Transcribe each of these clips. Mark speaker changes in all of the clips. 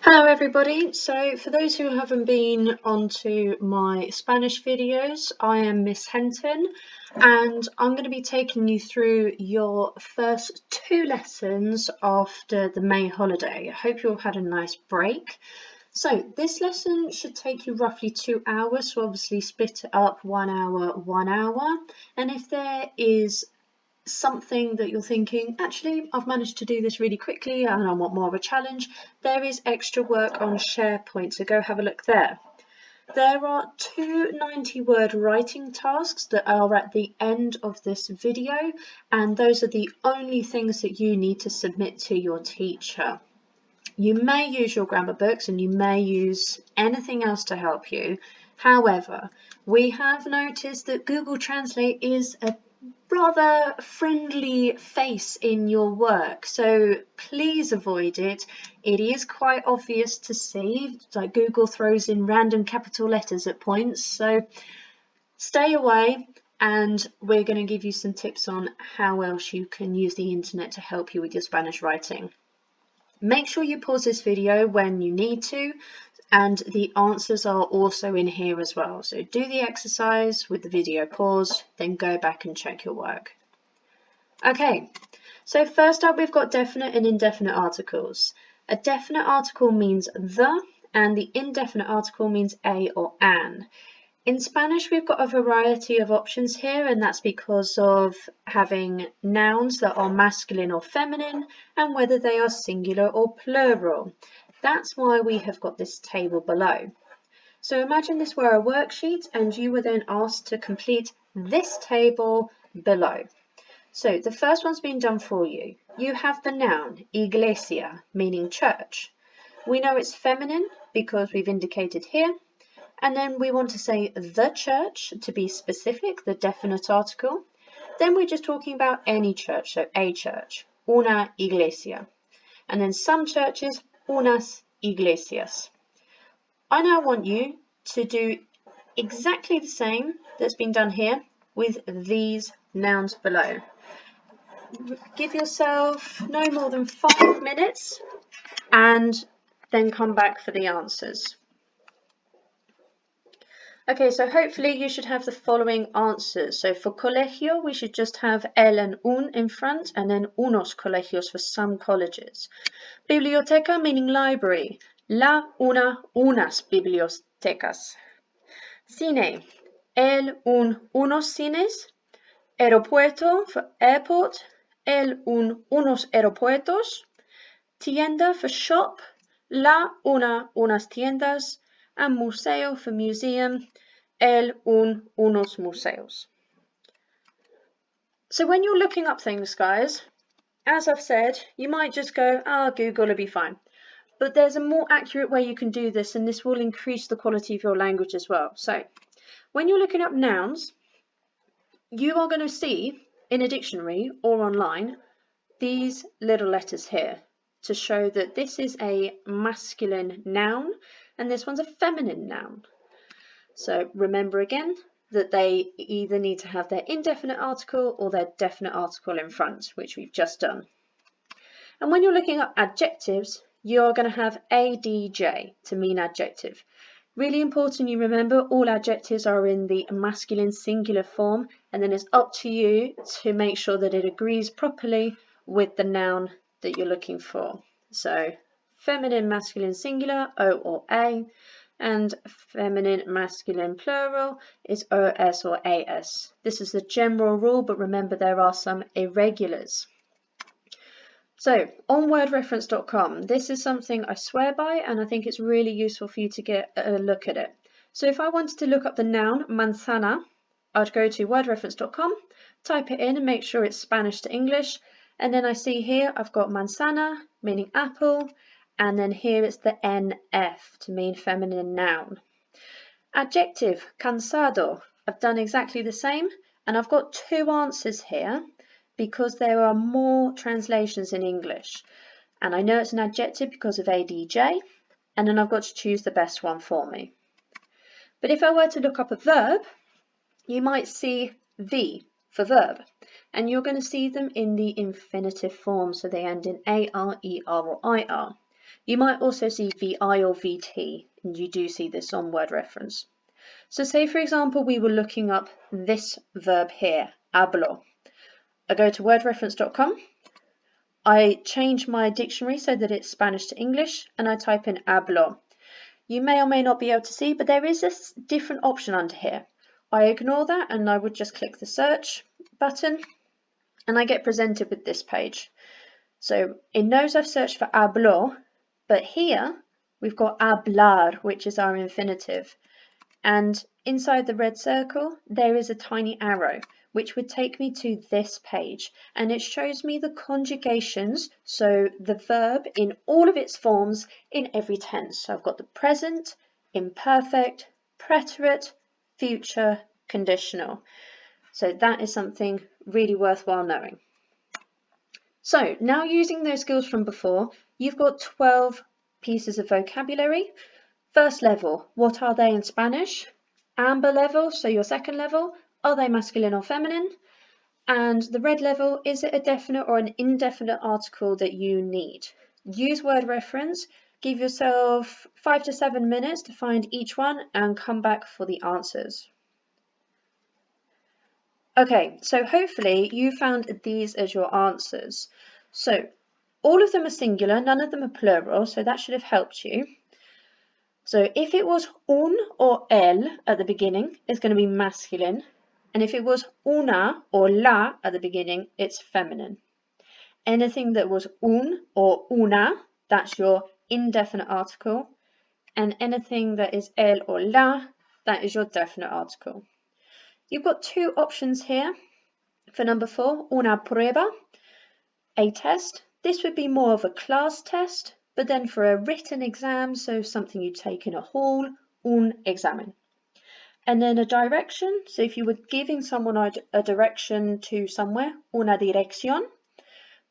Speaker 1: Hello everybody, so for those who haven't been onto my Spanish videos, I am Miss Henton and I'm going to be taking you through your first two lessons after the May holiday. I hope you all had a nice break. So this lesson should take you roughly 2 hours, so obviously split it up 1 hour, 1 hour, and if there is something that you're thinking, actually, I've managed to do this really quickly and I want more of a challenge, there is extra work on SharePoint, so go have a look there. There are two 90-word writing tasks that are at the end of this video, and those are the only things that you need to submit to your teacher. You may use your grammar books and you may use anything else to help you. However, we have noticed that Google Translate is a rather friendly face in your work, so please avoid it. It is quite obvious to see, like Google throws in random capital letters at points, so stay away, and we're going to give you some tips on how else you can use the internet to help you with your Spanish writing. Make sure you pause this video when you need to, and the answers are also in here as well. So do the exercise with the video pause, then go back and check your work. Okay, so first up we've got definite and indefinite articles. A definite article means the, and the indefinite article means a or an. In Spanish, we've got a variety of options here, and that's because of having nouns that are masculine or feminine and whether they are singular or plural. That's why we have got this table below. So imagine this were a worksheet and you were then asked to complete this table below. So the first one's been done for you. You have the noun iglesia, meaning church. We know it's feminine because we've indicated here. And then we want to say the church to be specific, the definite article. Then we're just talking about any church, so a church, una iglesia. And then some churches, unas iglesias. I now want you to do exactly the same that's been done here with these nouns below. Give yourself no more than 5 minutes and then come back for the answers. Okay, so hopefully you should have the following answers. So for colegio, we should just have el and un in front, and then unos colegios for some colleges. Biblioteca meaning library. La, una, unas bibliotecas. Cine. El, un, unos cines. Aeropuerto for airport. El, un, unos aeropuertos. Tienda for shop. La, una, unas tiendas. And museo for museum, el, un, unos museos. So when you're looking up things, guys, as I've said, you might just go, Google will be fine. But there's a more accurate way you can do this, and this will increase the quality of your language as well. So when you're looking up nouns, you are going to see in a dictionary or online these little letters here to show that this is a masculine noun and this one's a feminine noun. So remember again that they either need to have their indefinite article or their definite article in front, which we've just done. And when you're looking up adjectives, you're going to have adj to mean adjective. Really important you remember all adjectives are in the masculine singular form, and then it's up to you to make sure that it agrees properly with the noun that you're looking for. So feminine masculine singular, O or A, and feminine masculine plural is OS or AS. This is the general rule, but remember there are some irregulars. So on wordreference.com, this is something I swear by, and I think it's really useful for you to get a look at it. So if I wanted to look up the noun manzana, I'd go to wordreference.com, type it in and make sure it's Spanish to English, and then I see here I've got manzana, meaning apple, and then here it's the NF to mean feminine noun. Adjective, cansado. I've done exactly the same, and I've got two answers here because there are more translations in English. And I know it's an adjective because of ADJ, and then I've got to choose the best one for me. But if I were to look up a verb, you might see V for verb, and you're going to see them in the infinitive form, so they end in AR, ER or IR. You might also see VI or VT, and you do see this on word reference. So say, for example, we were looking up this verb here, hablo. I go to wordreference.com, I change my dictionary so that it's Spanish to English, and I type in hablo. You may or may not be able to see, but there is a different option under here. I ignore that and I would just click the search button, and I get presented with this page. So it knows I've searched for hablo, but here we've got hablar, which is our infinitive. And inside the red circle, there is a tiny arrow, which would take me to this page. And it shows me the conjugations, so the verb in all of its forms in every tense. So I've got the present, imperfect, preterite, future, conditional. So that is something really worthwhile knowing. So now using those skills from before, you've got 12 pieces of vocabulary. First level, what are they in Spanish? Amber level, so your second level, are they masculine or feminine? And the red level, is it a definite or an indefinite article that you need? Use word reference, give yourself 5 to 7 minutes to find each one and come back for the answers. Okay, so hopefully you found these as your answers. So all of them are singular, none of them are plural, so that should have helped you. So if it was un or el at the beginning, it's going to be masculine. And if it was una or la at the beginning, it's feminine. Anything that was un or una, that's your indefinite article. And anything that is el or la, that is your definite article. You've got two options here for number 4, una prueba, a test. This would be more of a class test, but then for a written exam, so something you take in a hall, un examen. And then a direction, so if you were giving someone a direction to somewhere, una dirección.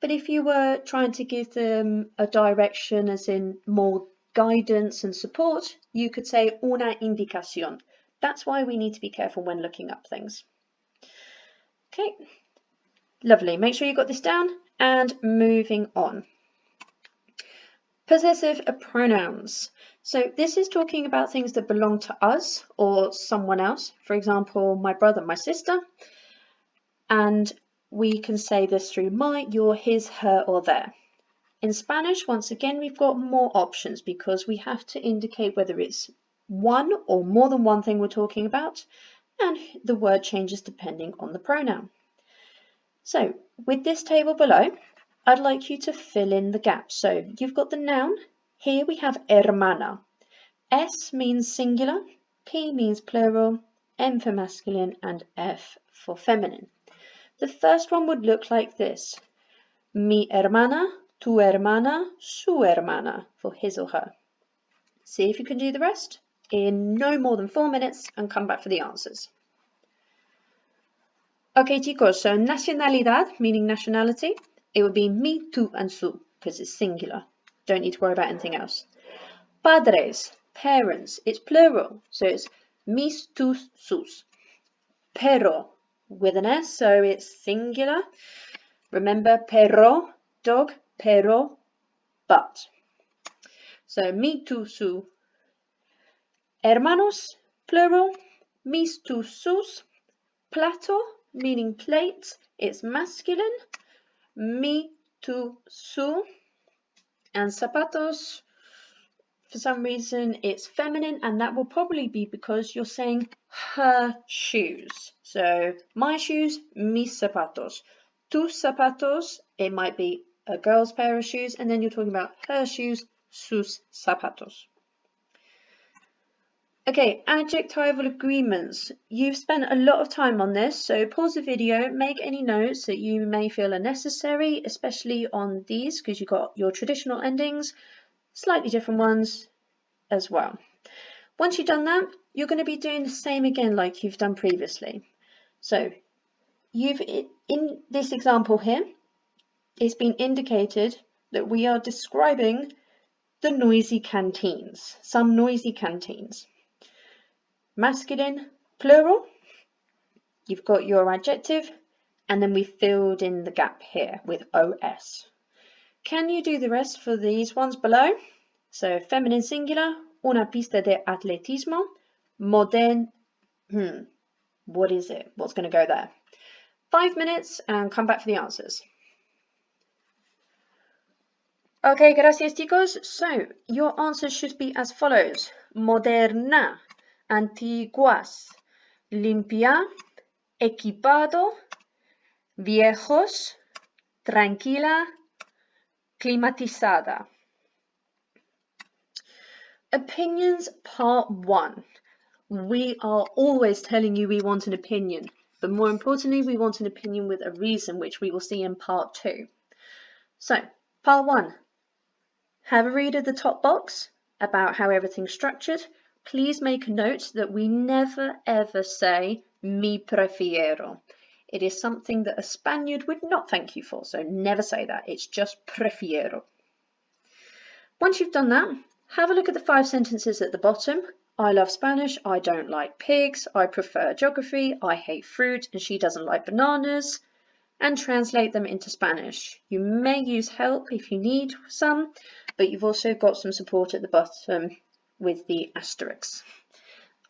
Speaker 1: But if you were trying to give them a direction as in more guidance and support, you could say una indicación. That's why we need to be careful when looking up things. Okay, lovely. Make sure you got this down and moving on. Possessive pronouns. So this is talking about things that belong to us or someone else. For example, my brother, my sister. And we can say this through my, your, his, her, or their. In Spanish, once again, we've got more options because we have to indicate whether it's one or more than one thing we're talking about, and the word changes depending on the pronoun. So with this table below, I'd like you to fill in the gaps. So you've got the noun. Here we have hermana. S means singular, P means plural, M for masculine, and F for feminine. The first one would look like this. Mi hermana, tu hermana, su hermana, for his or her. See if you can do the rest in no more than 4 minutes and come back for the answers. Okay, chicos, so nacionalidad, meaning nationality, it would be mi, tu, and su, because it's singular. Don't need to worry about anything else. Padres, parents, it's plural, so it's mis, tus, sus. Perro, with an S, so it's singular. Remember, perro, dog, perro, but. So, mi, tu, su. Hermanos, plural, mis, tus, sus. Plato, meaning plate, it's masculine. Mi, tu, su. And zapatos, for some reason, it's feminine, and that will probably be because you're saying her shoes. So, my shoes, mis zapatos. Tus zapatos, it might be a girl's pair of shoes, and then you're talking about her shoes, sus zapatos. Okay, adjectival agreements. You've spent a lot of time on this, so pause the video, make any notes that you may feel are necessary, especially on these, because you've got your traditional endings, slightly different ones as well. Once you've done that, you're going to be doing the same again like you've done previously. So, in this example here, it's been indicated that we are describing the noisy canteens, some noisy canteens. Masculine, plural, you've got your adjective, and then we filled in the gap here with OS. Can you do the rest for these ones below? So feminine singular, una pista de atletismo, modern, what is it? What's going to go there? 5 minutes and come back for the answers. Okay, gracias chicos. So your answers should be as follows. Moderna, antiguas, limpia, equipado, viejos, tranquila, climatizada. Opinions part 1. We are always telling you we want an opinion, but more importantly, we want an opinion with a reason, which we will see in part 2. So, part 1. Have a read of the top box about how everything's structured. Please make a note that we never ever say mi prefiero. It is something that a Spaniard would not thank you for, so never say that. It's just prefiero. Once you've done that, have a look at the 5 sentences at the bottom. I love Spanish, I don't like pigs, I prefer geography, I hate fruit, and she doesn't like bananas, and translate them into Spanish. You may use help if you need some, but you've also got some support at the bottom with the asterisks.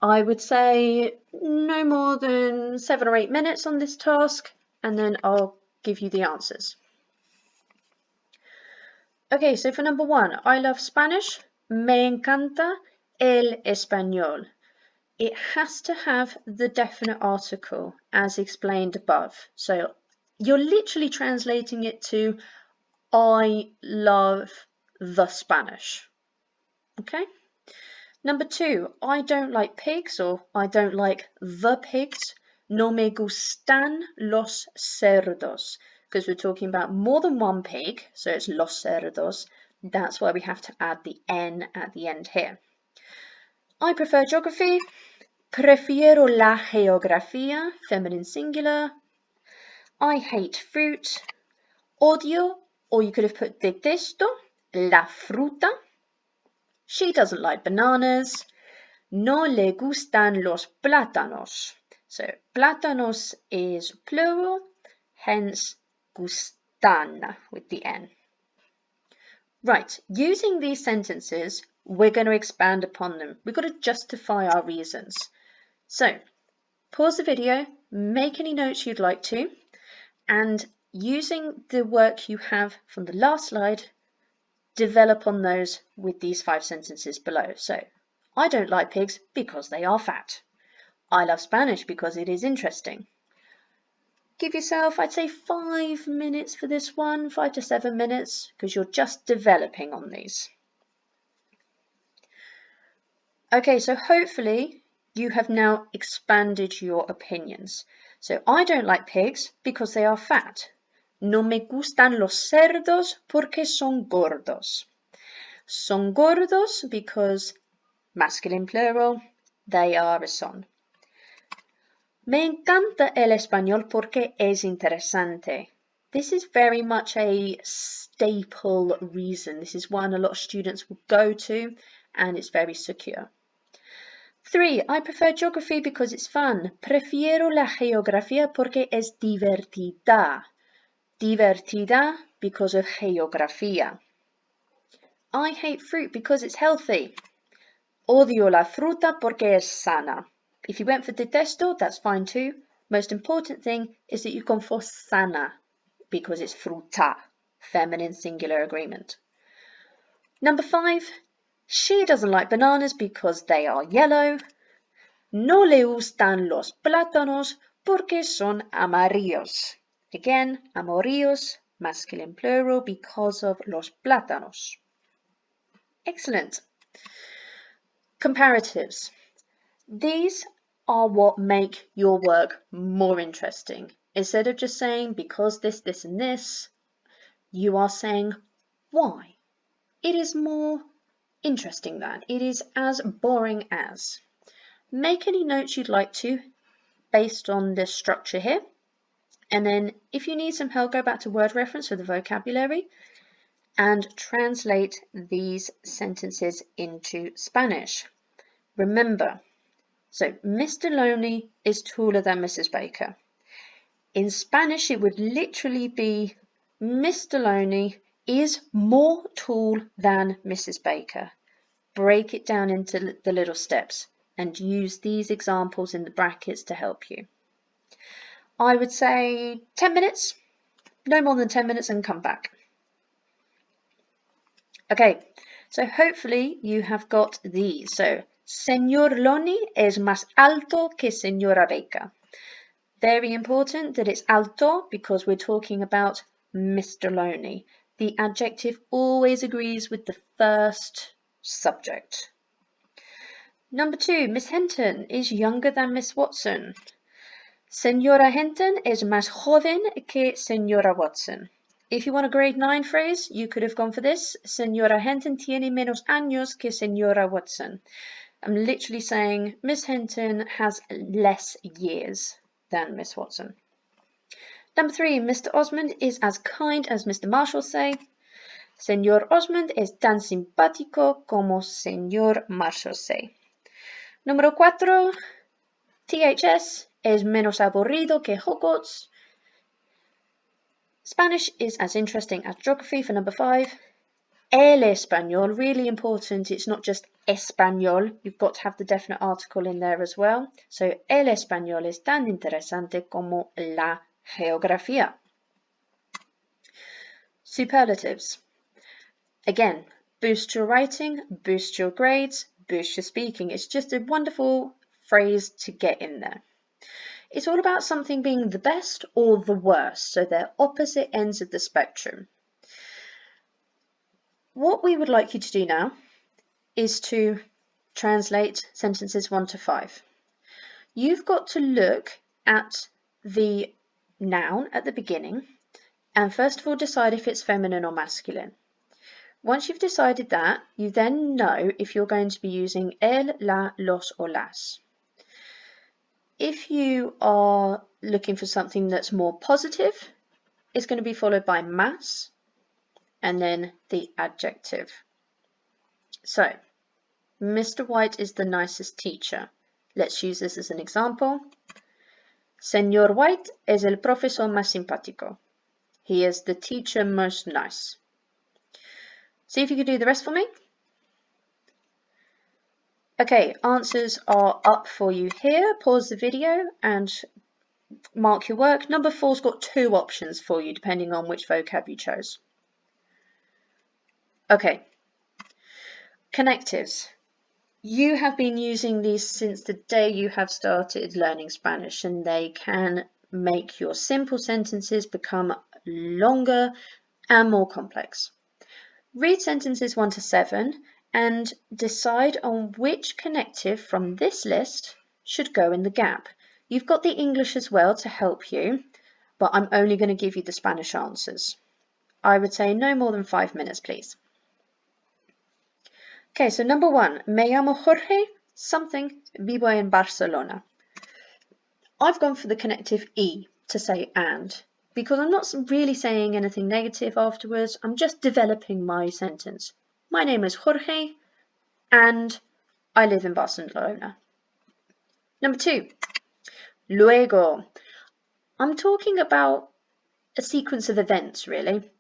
Speaker 1: I would say no more than 7 or 8 minutes on this task, and then I'll give you the answers. Okay, so for number 1, I love Spanish, me encanta el español. It has to have the definite article as explained above. So you're literally translating it to I love the Spanish. Okay? Number 2, I don't like pigs, or I don't like the pigs. No me gustan los cerdos, because we're talking about more than one pig, so it's los cerdos. That's why we have to add the N at the end here. I prefer geography. Prefiero la geografía, feminine singular. I hate fruit. Odio, or you could have put detesto, la fruta. She doesn't like bananas. No le gustan los plátanos. So plátanos is plural, hence gustan with the N. Right, using these sentences, we're going to expand upon them. We've got to justify our reasons. So pause the video, make any notes you'd like to, and using the work you have from the last slide, develop on those with these 5 sentences below. So, I don't like pigs because they are fat. I love Spanish because it is interesting. Give yourself, I'd say, 5 minutes for this one, 5 to 7 minutes, because you're just developing on these. Okay, so hopefully you have now expanded your opinions. So, I don't like pigs because they are fat. No me gustan los cerdos porque son gordos. Son gordos because, masculine plural, they are a son. Me encanta el español porque es interesante. This is very much a staple reason. This is one a lot of students will go to, and it's very secure. 3. I prefer geography because it's fun. Prefiero la geografía porque es divertida. Divertida because of geografía. I hate fruit because it's healthy. Odio la fruta porque es sana. If you went for detesto, that's fine too. Most important thing is that you've gone for sana because it's fruta, feminine singular agreement. Number 5, she doesn't like bananas because they are yellow. No le gustan los plátanos porque son amarillos. Again, amarillos, masculine plural, because of los plátanos. Excellent. Comparatives. These are what make your work more interesting. Instead of just saying because this, this, and this, you are saying why. It is more interesting than. It is as boring as. Make any notes you'd like to based on this structure here. And then if you need some help, go back to word reference for the vocabulary and translate these sentences into Spanish. Remember, so Mr. Loney is taller than Mrs. Baker. In Spanish, it would literally be Mr. Loney is more tall than Mrs. Baker. Break it down into the little steps and use these examples in the brackets to help you. I would say 10 minutes, no more than 10 minutes, and come back. Okay, so hopefully you have got these. So, Señor Loni es más alto que Señora Baker. Very important that it's alto because we're talking about Mr. Loney. The adjective always agrees with the first subject. Number 2, Miss Henton is younger than Miss Watson. Señora Henton es más joven que Señora Watson. If you want a grade 9 phrase, you could have gone for this. Señora Henton tiene menos años que Señora Watson. I'm literally saying Miss Henton has less years than Miss Watson. Number 3, Mr. Osmond is as kind as Mr. Marshall say. Señor Osmond es tan simpático como Señor Marshall say. Número 4, THS es menos aburrido que Hogwarts. Spanish is as interesting as geography for number 5. El español, really important. It's not just español. You've got to have the definite article in there as well. So, el español es tan interesante como la geografía. Superlatives. Again, boost your writing, boost your grades, boost your speaking. It's just a wonderful phrase to get in there. It's all about something being the best or the worst, so they're opposite ends of the spectrum. What we would like you to do now is to translate sentences 1 to 5. You've got to look at the noun at the beginning and first of all decide if it's feminine or masculine. Once you've decided that, you then know if you're going to be using el, la, los or las. If you are looking for something that's more positive, it's going to be followed by más and then the adjective. So, Mr. White is the nicest teacher. Let's use this as an example. Señor White es el profesor más simpático. He is the teacher most nice. See if you can do the rest for me. Okay, answers are up for you here. Pause the video and mark your work. Number 4's got 2 options for you depending on which vocab you chose. Okay, connectives. You have been using these since the day you have started learning Spanish, and they can make your simple sentences become longer and more complex. Read sentences 1 to 7 and decide on which connective from this list should go in the gap. You've got the English as well to help you, but I'm only going to give you the Spanish answers. I would say no more than 5 minutes, please. Okay, so number 1, me llamo Jorge, something, vivo en Barcelona. I've gone for the connective E to say and, because I'm not really saying anything negative afterwards, I'm just developing my sentence. My name is Jorge and I live in Barcelona. Number 2, luego. I'm talking about a sequence of events, really.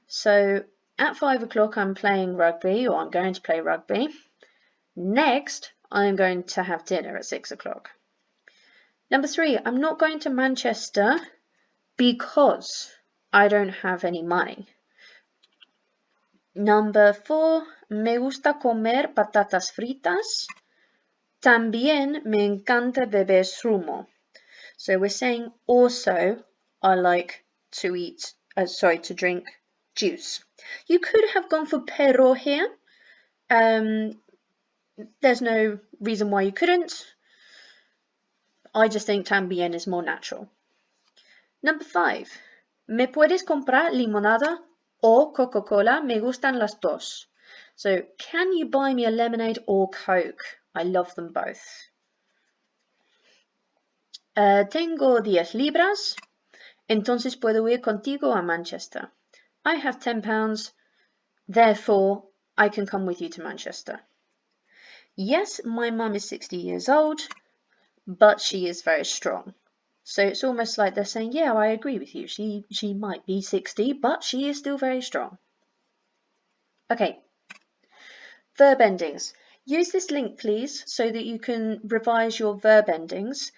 Speaker 1: So at 5 o'clock I'm playing rugby, or I'm going to play rugby. Next, I'm going to have dinner at 6 o'clock. Number 3, I'm not going to Manchester because I don't have any money. Number 4, me gusta comer patatas fritas. También me encanta beber zumo. So we're saying also I like to drink juice. You could have gone for pero here. There's no reason why you couldn't. I just think también is more natural. Number 5, ¿me puedes comprar limonada o Coca-Cola? Me gustan las dos. So, can you buy me a lemonade or Coke? I love them both. Tengo 10 libras, entonces puedo ir contigo a Manchester. I have £10, therefore I can come with you to Manchester. Yes, my mum is 60 years old, but she is very strong. So it's almost like they're saying, yeah, I agree with you. She might be 60, but she is still very strong. Okay, verb endings. Use this link, please, so that you can revise your verb endings.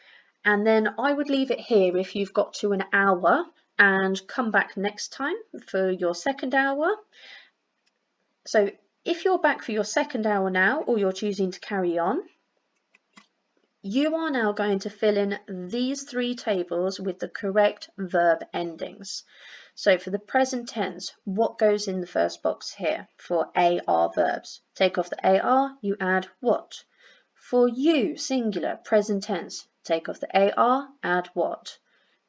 Speaker 1: And then I would leave it here if you've got to an hour and come back next time for your second hour. So if you're back for your second hour now, or you're choosing to carry on, you are now going to fill in these 3 tables with the correct verb endings. So for the present tense, what goes in the first box here for AR verbs? Take off the AR, you add what? For you, singular, present tense, take off the AR, add what?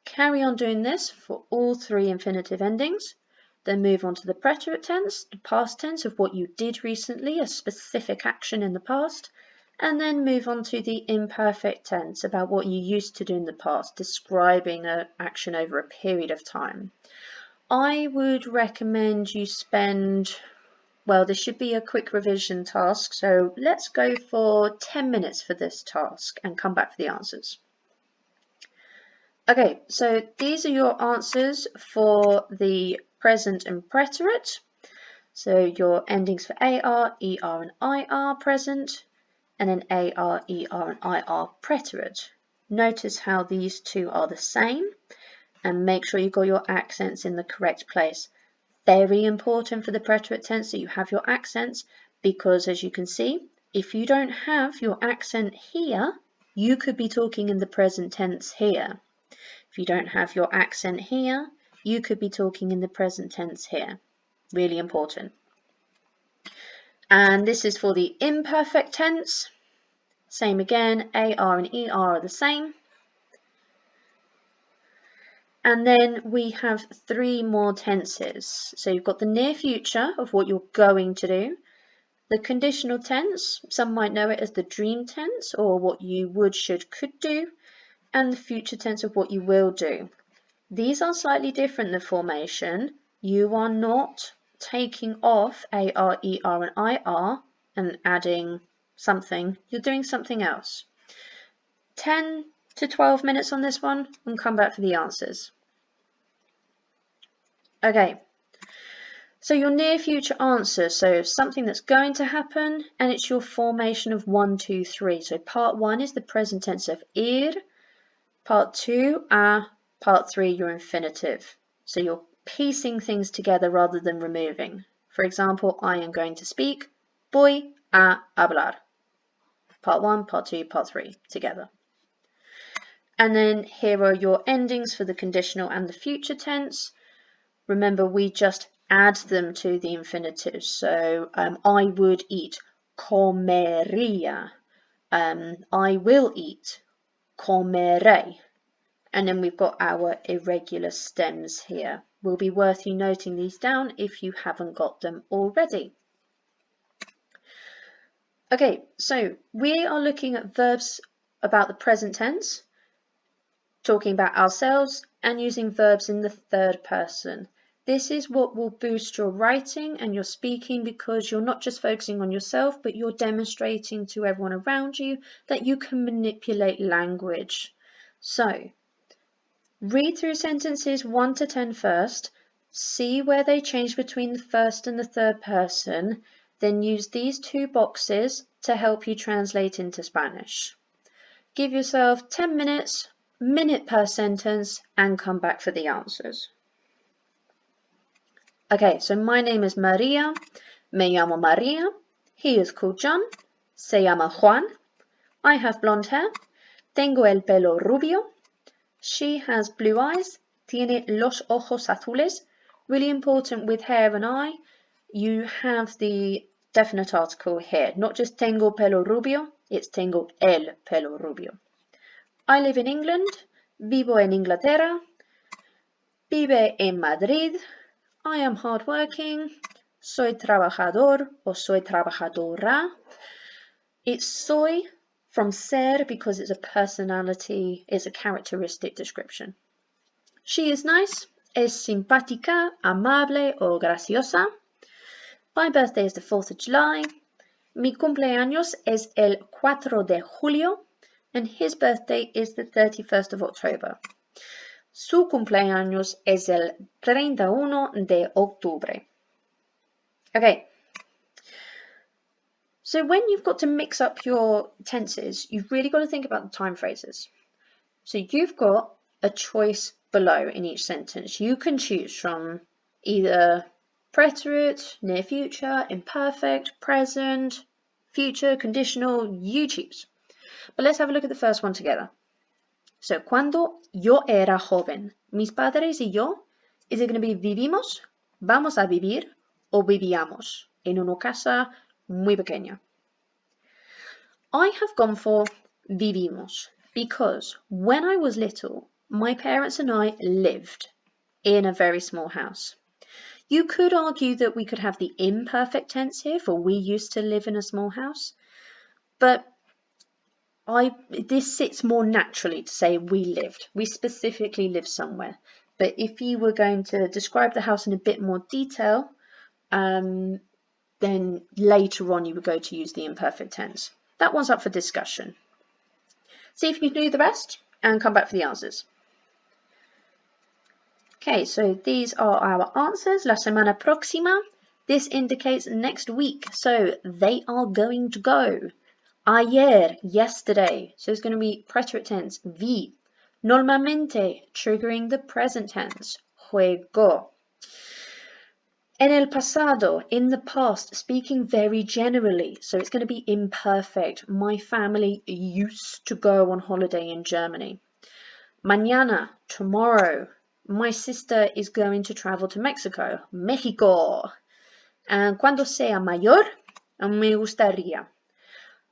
Speaker 1: Carry on doing this for all 3 infinitive endings. Then move on to the preterite tense, the past tense of what you did recently, a specific action in the past. And then move on to the imperfect tense, about what you used to do in the past, describing an action over a period of time. I would recommend you spend, well, this should be a quick revision task, so let's go for 10 minutes for this task and come back for the answers. Okay, so these are your answers for the present and preterite. So your endings for AR, ER and IR present, and then AR, ER and IR preterite. Notice how these 2 are the same, and make sure you got your accents in the correct place. Very important for the preterite tense that you have your accents, because as you can see, if you don't have your accent here, you could be talking in the present tense here. If you don't have your accent here, you could be talking in the present tense here. Really important. And this is for the imperfect tense. Same again, AR and ER are the same. And then we have 3 more tenses. So you've got the near future of what you're going to do, the conditional tense, some might know it as the dream tense or what you would, should, could do, and the future tense of what you will do. These are slightly different than formation. You are not taking off AR, ER and IR and adding something. You're doing something else. 10 to 12 minutes on this one and come back for the answers. Okay, so your near future answer, so something that's going to happen, and it's your formation of 1, 2, 3. So part 1 is the present tense of ir, part 2 part 3 your infinitive. So you're piecing things together rather than removing. For example, I am going to speak, voy a hablar. Part 1, part 2, part 3 together. And then here are your endings for the conditional and the future tense. Remember, we just add them to the infinitive. So I would eat, comería. I will eat, comeré. And then we've got our irregular stems here. Will be worth you noting these down if you haven't got them already. Okay, so we are looking at verbs about the present tense, talking about ourselves, and using verbs in the third person. This is what will boost your writing and your speaking, because you're not just focusing on yourself, but you're demonstrating to everyone around you that you can manipulate language. So, read through sentences 1 to 10 first, see where they change between the first and the third person, then use these 2 boxes to help you translate into Spanish. Give yourself 10 minutes, minute per sentence, and come back for the answers. Okay, so my name is Maria, me llamo Maria, he is called John, se llama Juan, I have blonde hair, tengo el pelo rubio, she has blue eyes, tiene los ojos azules. Really important with hair and eye, you have the definite article here, not just tengo pelo rubio, it's tengo el pelo rubio. I live in England, vivo en Inglaterra, vive en Madrid, I am hardworking, soy trabajador o soy trabajadora. It's soy from ser because it's a personality, it's a characteristic description. She is nice, es simpática, amable o graciosa. My birthday is the 4th of July. Mi cumpleaños es el 4 de julio, and his birthday is the 31st of October. Su cumpleaños es el 31 de octubre. Okay, So when you've got to mix up your tenses, you've really got to think about the time phrases. So you've got a choice below in each sentence. You can choose from either preterite, near future, imperfect, present, future, conditional, you choose. But let's have a look at the first one together. So, cuando yo era joven, mis padres y yo, is it going to be vivimos, vamos a vivir o vivíamos en una casa muy pequeña? I have gone for vivimos because when I was little, my parents and I lived in a very small house. You could argue that we could have the imperfect tense here for we used to live in a small house, but this sits more naturally to say we lived. We specifically lived somewhere. But if you were going to describe the house in a bit more detail, then later on you would go to use the imperfect tense. That one's up for discussion. See if you can do the rest and come back for the answers. Okay, so these are our answers. La semana próxima. This indicates next week, so they are going to go. Ayer, yesterday, so it's going to be preterite tense, vi. Normalmente, triggering the present tense, juego. En el pasado, in the past, speaking very generally, so it's going to be imperfect. My family used to go on holiday in Germany. Mañana, tomorrow, my sister is going to travel to Mexico, México. And cuando sea mayor, me gustaría.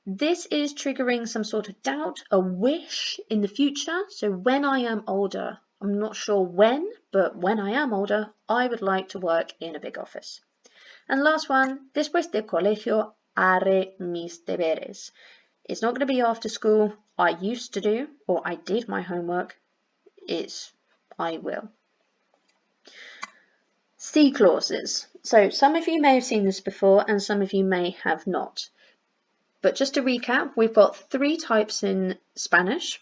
Speaker 1: This is triggering some sort of doubt, a wish in the future. So when I am older, I'm not sure when, but when I am older, I would like to work in a big office. And last one, después de colegio, haré mis deberes. It's not going to be after school. I used to do, or I did my homework. It's I will. C clauses. So some of you may have seen this before and some of you may have not. But just to recap, we've got 3 types in Spanish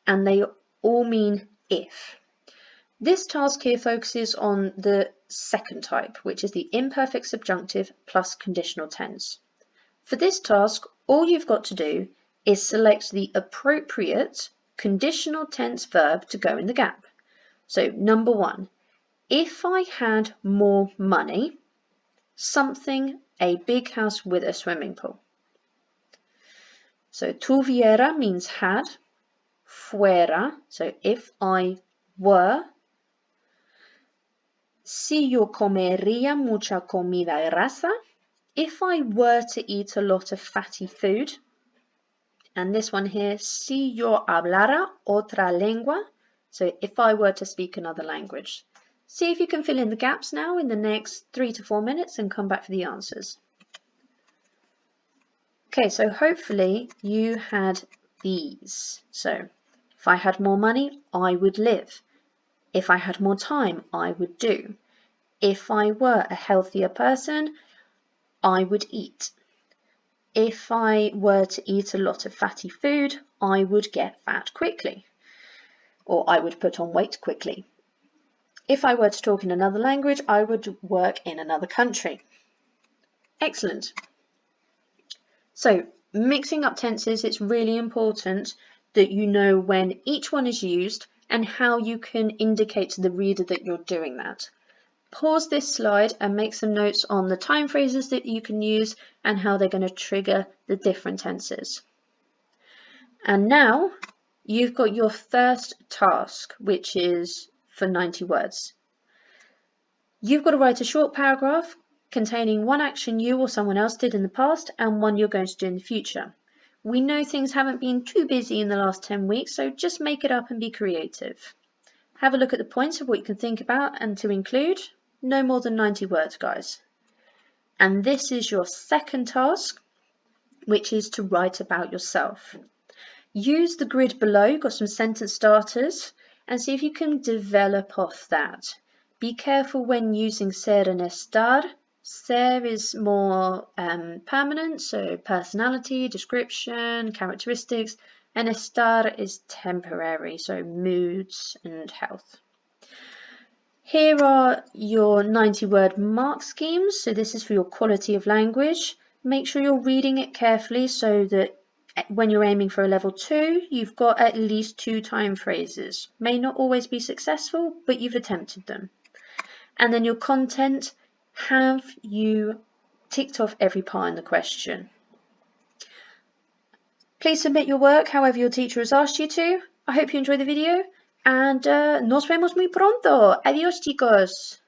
Speaker 1: and they all mean if. This task here focuses on the second type, which is the imperfect subjunctive plus conditional tense. For this task, all you've got to do is select the appropriate conditional tense verb to go in the gap. So number 1, if I had more money, something, a big house with a swimming pool. So tuviera means had, fuera, so if I were. Si yo comería mucha comida grasa, if I were to eat a lot of fatty food. And this one here, si yo hablara otra lengua, so if I were to speak another language. See if you can fill in the gaps now in the next 3 to 4 minutes and come back for the answers. Okay, so hopefully you had these. So if I had more money, I would live. If I had more time, I would do. If I were a healthier person, I would eat. If I were to eat a lot of fatty food, I would get fat quickly. Or I would put on weight quickly. If I were to talk in another language, I would work in another country. Excellent. So, mixing up tenses, it's really important that you know when each one is used and how you can indicate to the reader that you're doing that. Pause this slide and make some notes on the time phrases that you can use and how they're going to trigger the different tenses. And now you've got your first task, which is for 90 words. You've got to write a short paragraph containing one action you or someone else did in the past and one you're going to do in the future. We know things haven't been too busy in the last 10 weeks, so just make it up and be creative. Have a look at the points of what you can think about and to include. No more than 90 words, guys. And this is your second task, which is to write about yourself. Use the grid below, you've got some sentence starters, and see if you can develop off that. Be careful when using ser and estar. Ser is more permanent, so personality, description, characteristics, and estar is temporary, so moods and health. Here are your 90-word mark schemes. So this is for your quality of language. make sure you're reading it carefully so that when you're aiming for a level 2, you've got at least 2 time phrases. May not always be successful, but you've attempted them. And then your content, have you ticked off every part in the question? Please submit your work however your teacher has asked you to. I hope you enjoyed the video, and nos vemos muy pronto. Adiós, chicos.